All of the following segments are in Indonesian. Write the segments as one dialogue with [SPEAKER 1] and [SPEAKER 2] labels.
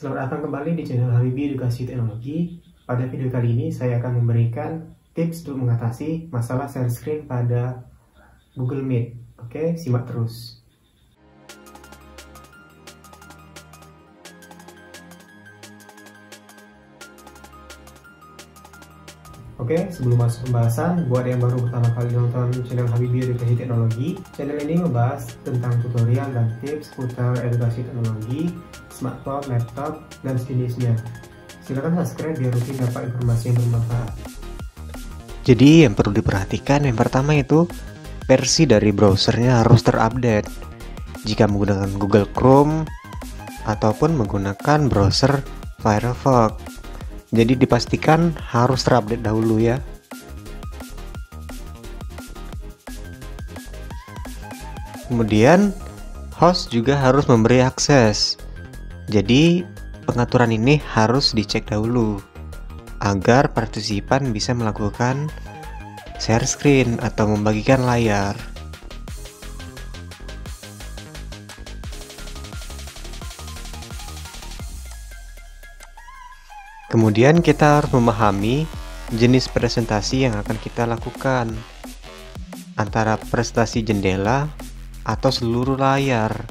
[SPEAKER 1] Selamat datang kembali di channel Habibie Edukasi Teknologi. Pada video kali ini saya akan memberikan tips untuk mengatasi masalah share screen pada Google Meet. Oke, simak terus. Oke, sebelum masuk pembahasan, buat yang baru pertama kali nonton channel Habibie Edukasi Teknologi, channel ini membahas tentang tutorial dan tips seputar edukasi teknologi, smartphone, laptop, dan sejenisnya. Silakan subscribe biar rutin dapat informasi yang bermanfaat.
[SPEAKER 2] Jadi yang perlu diperhatikan yang pertama itu versi dari browsernya harus terupdate. Jika menggunakan Google Chrome ataupun menggunakan browser Firefox. Jadi dipastikan harus terupdate dahulu ya. Kemudian host juga harus memberi akses. Jadi pengaturan ini harus dicek dahulu agar partisipan bisa melakukan share screen atau membagikan layar. Kemudian kita harus memahami jenis presentasi yang akan kita lakukan, antara presentasi jendela atau seluruh layar.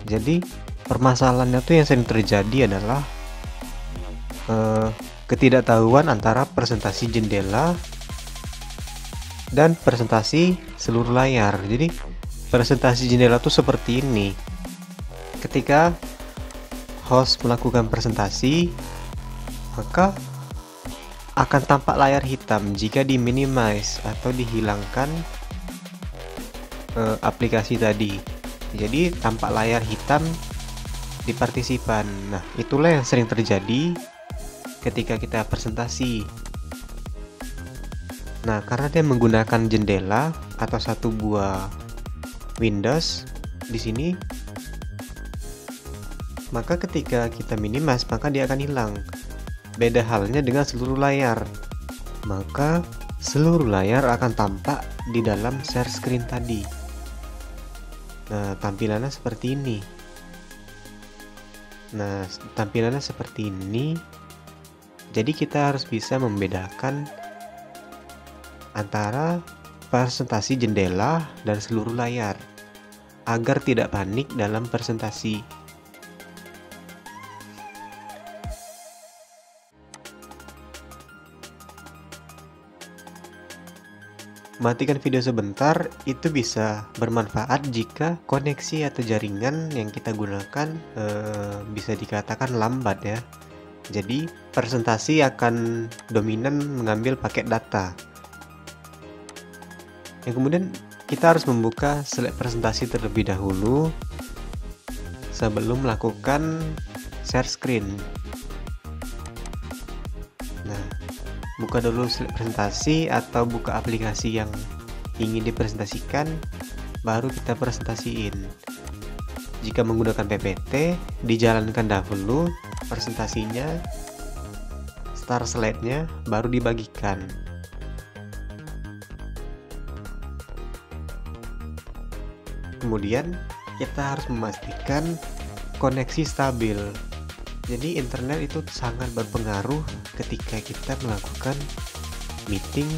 [SPEAKER 2] Jadi permasalahannya tuh yang sering terjadi adalah ketidaktahuan antara presentasi jendela dan presentasi seluruh layar. Jadi presentasi jendela tuh seperti ini. Ketika host melakukan presentasi, maka akan tampak layar hitam jika diminimize atau dihilangkan aplikasi tadi. Jadi tampak layar hitam di partisipan. Nah, itulah yang sering terjadi ketika kita presentasi. Nah, karena dia menggunakan jendela atau satu buah Windows di sini, maka ketika kita minimize maka dia akan hilang. Beda halnya dengan seluruh layar, maka seluruh layar akan tampak di dalam share screen tadi. Nah, tampilannya seperti ini. Jadi kita harus bisa membedakan antara presentasi jendela dan seluruh layar agar tidak panik dalam presentasi. Matikan video sebentar, itu bisa bermanfaat jika koneksi atau jaringan yang kita gunakan bisa dikatakan lambat ya. Jadi presentasi akan dominan mengambil paket data. Yang kemudian kita harus membuka slide presentasi terlebih dahulu sebelum melakukan share screen. Nah, buka dulu slide presentasi atau buka aplikasi yang ingin dipresentasikan, baru kita presentasiin. Jika menggunakan PPT, dijalankan dahulu presentasinya, start slide-nya, baru dibagikan. Kemudian kita harus memastikan koneksi stabil. Jadi internet itu sangat berpengaruh ketika kita melakukan meeting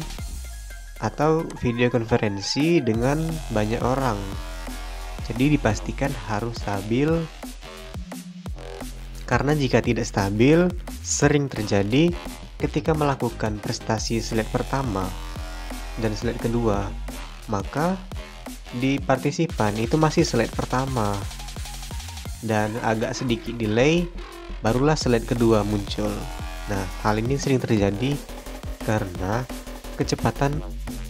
[SPEAKER 2] atau video konferensi dengan banyak orang. Jadi dipastikan harus stabil, karena jika tidak stabil sering terjadi ketika melakukan presentasi slide pertama dan slide kedua, maka di partisipan itu masih slide pertama dan agak sedikit delay barulah slide kedua muncul. Nah, hal ini sering terjadi karena kecepatan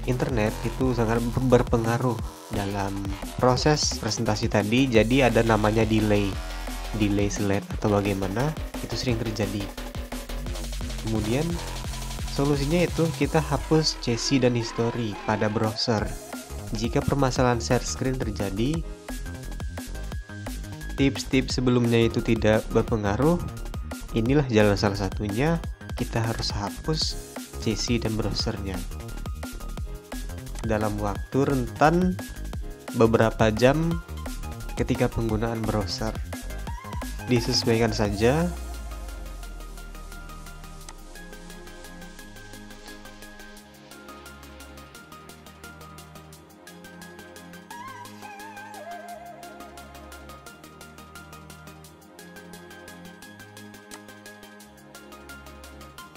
[SPEAKER 2] internet itu sangat berpengaruh dalam proses presentasi tadi. Jadi ada namanya delay slide atau bagaimana, itu sering terjadi. Kemudian solusinya itu kita hapus cache dan history pada browser. Jika permasalahan share screen terjadi, tips-tips sebelumnya itu tidak berpengaruh, inilah jalan salah satunya. Kita harus hapus cache dan browsernya dalam waktu rentan beberapa jam ketika penggunaan browser. Disesuaikan saja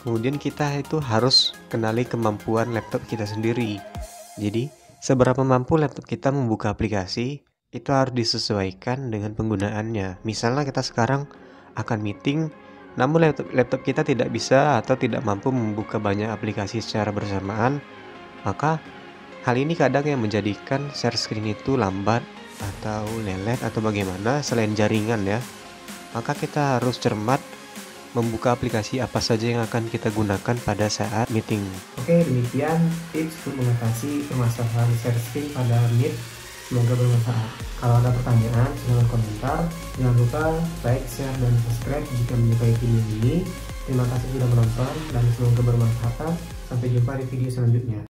[SPEAKER 2] Kemudian kita itu harus kenali kemampuan laptop kita sendiri. Jadi, seberapa mampu laptop kita membuka aplikasi, itu harus disesuaikan dengan penggunaannya. Misalnya kita sekarang akan meeting, namun laptop kita tidak bisa atau tidak mampu membuka banyak aplikasi secara bersamaan, maka hal ini kadang yang menjadikan share screen itu lambat atau lelet atau bagaimana selain jaringan ya. Maka kita harus cermat membuka aplikasi apa saja yang akan kita gunakan pada saat meeting.
[SPEAKER 1] Oke, demikian tips untuk mengatasi permasalahan share screen pada Meet. Semoga bermanfaat. Kalau ada pertanyaan, silahkan komentar. Jangan lupa like, share, dan subscribe jika menyukai video ini. Terima kasih sudah menonton dan semoga bermanfaat. Sampai jumpa di video selanjutnya.